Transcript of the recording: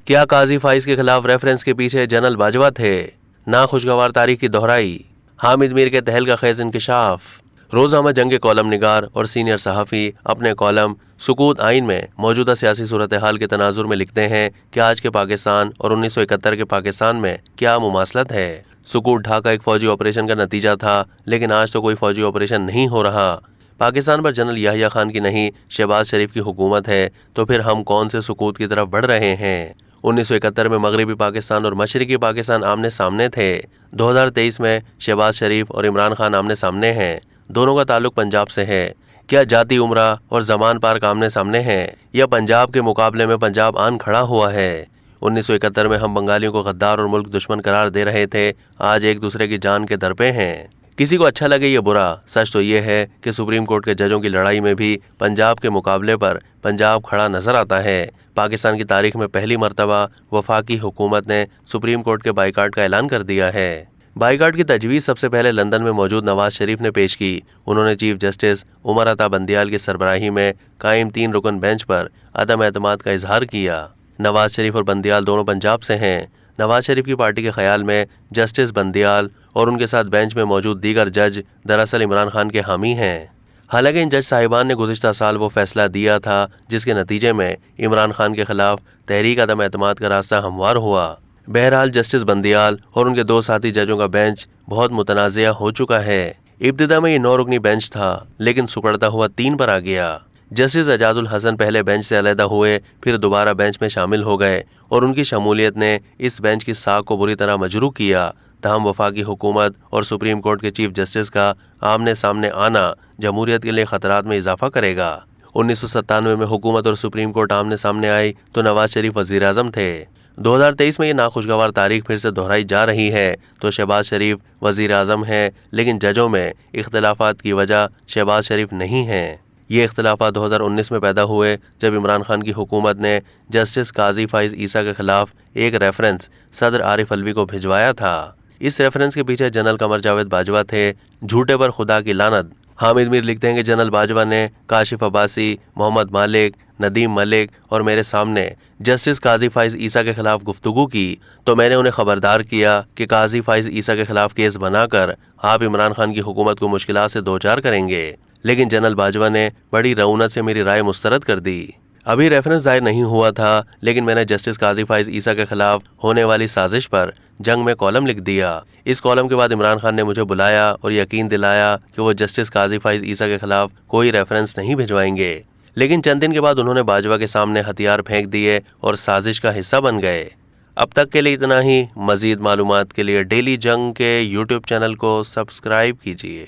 کیا قاضی فائز کے خلاف ریفرنس کے پیچھے جنرل باجوہ تھے؟ ناخوشگوار تاریخ کی دہرائی، حامد میر کے تہلکہ خیز انکشاف۔ روزنامہ جنگ کے کالم نگار اور سینئر صحافی اپنے کالم سکوت آئین میں موجودہ سیاسی صورتحال کے تناظر میں لکھتے ہیں کہ آج کے پاکستان اور 1971 کے پاکستان میں کیا مماثلت ہے۔ سکوت ڈھاکہ ایک فوجی آپریشن کا نتیجہ تھا، لیکن آج تو کوئی فوجی آپریشن نہیں ہو رہا۔ پاکستان پر جنرل یحییٰ خان کی نہیں، شہباز شریف کی حکومت ہے، تو پھر ہم کون سے سکوت کی طرف بڑھ رہے ہیں؟ 1971 میں مغربی پاکستان اور مشرقی پاکستان آمنے سامنے تھے۔ 2023 میں شہباز شریف اور عمران خان آمنے سامنے ہیں۔ دونوں کا تعلق پنجاب سے ہے۔ کیا جاتی عمرہ اور زمان پارک آمنے سامنے ہیں، یا پنجاب کے مقابلے میں پنجاب آن کھڑا ہوا ہے؟ 1971 میں ہم بنگالیوں کو غدار اور ملک دشمن قرار دے رہے تھے، آج ایک دوسرے کی جان کے در پہ ہیں۔ کسی کو اچھا لگے یا برا، سچ تو یہ ہے کہ سپریم کورٹ کے ججوں کی لڑائی میں بھی پنجاب کے مقابلے پر پنجاب کھڑا نظر آتا ہے۔ پاکستان کی تاریخ میں پہلی مرتبہ وفاقی حکومت نے سپریم کورٹ کے بائیکاٹ کا اعلان کر دیا ہے۔ بائیکاٹ کی تجویز سب سے پہلے لندن میں موجود نواز شریف نے پیش کی۔ انہوں نے چیف جسٹس عمر عطا بندیال کی سربراہی میں قائم 3 رکن بینچ پر عدم اعتماد کا اظہار کیا۔ نواز شریف اور بندیال دونوں پنجاب سے ہیں۔ نواز شریف کی پارٹی کے خیال میں جسٹس بندیال اور ان کے ساتھ بینچ میں موجود دیگر جج دراصل عمران خان کے حامی ہیں۔ حالانکہ ان جج صاحبان نے گزشتہ سال وہ فیصلہ دیا تھا جس کے نتیجے میں عمران خان کے خلاف تحریک عدم اعتماد کا راستہ ہموار ہوا۔ بہرحال جسٹس بندیال اور ان کے 2 ساتھی ججوں کا بینچ بہت متنازع ہو چکا ہے۔ ابتدا میں یہ 9 رکنی بینچ تھا، لیکن سکڑتا ہوا 3 پر آ گیا۔ جسٹس اعجاز الحسن پہلے بینچ سے علیحدہ ہوئے، پھر دوبارہ بینچ میں شامل ہو گئے، اور ان کی شمولیت نے اس بینچ کی ساکھ کو بری طرح مجروح کیا۔ تاہم وفاقی حکومت اور سپریم کورٹ کے چیف جسٹس کا آمنے سامنے آنا جمہوریت کے لیے خطرات میں اضافہ کرے گا۔ 1997 میں حکومت اور سپریم کورٹ آمنے سامنے آئی تو نواز شریف وزیر اعظم تھے۔ 2023 میں یہ ناخوشگوار تاریخ پھر سے دہرائی جا رہی ہے تو شہباز شریف وزیر اعظم ہے، لیکن ججوں میں اختلافات کی وجہ شہباز شریف نہیں ہیں۔ یہ اختلافات 2019 میں پیدا ہوئے جب عمران خان کی حکومت نے جسٹس قاضی فائز عیسیٰ کے خلاف ایک ریفرنس صدر عارف علوی کو بھجوایا تھا۔ اس ریفرنس کے پیچھے جنرل قمر جاوید باجوہ تھے۔ جھوٹے پر خدا کی لعنت۔ حامد میر لکھتے ہیں کہ جنرل باجوہ نے کاشف عباسی، محمد مالک، ندیم ملک اور میرے سامنے جسٹس قاضی فائز عیسیٰ کے خلاف گفتگو کی تو میں نے انہیں خبردار کیا کہ قاضی فائز عیسیٰ کے خلاف کیس بنا کر آپ عمران خان کی حکومت کو مشکلات سے دوچار کریں گے، لیکن جنرل باجوہ نے بڑی رعونت سے میری رائے مسترد کر دی۔ ابھی ریفرنس دائر نہیں ہوا تھا، لیکن میں نے جسٹس قاضی فائز عیسیٰ کے خلاف ہونے والی سازش پر جنگ میں کالم لکھ دیا۔ اس کالم کے بعد عمران خان نے مجھے بلایا اور یقین دلایا کہ وہ جسٹس قاضی فائز عیسیٰ کے خلاف کوئی ریفرنس نہیں بھجوائیں گے، لیکن چند دن کے بعد انہوں نے باجوہ کے سامنے ہتھیار پھینک دیے اور سازش کا حصہ بن گئے۔ اب تک کے لیے اتنا ہی۔ مزید معلومات کے لیے ڈیلی جنگ کے YouTube چینل کو سبسکرائب کیجیے۔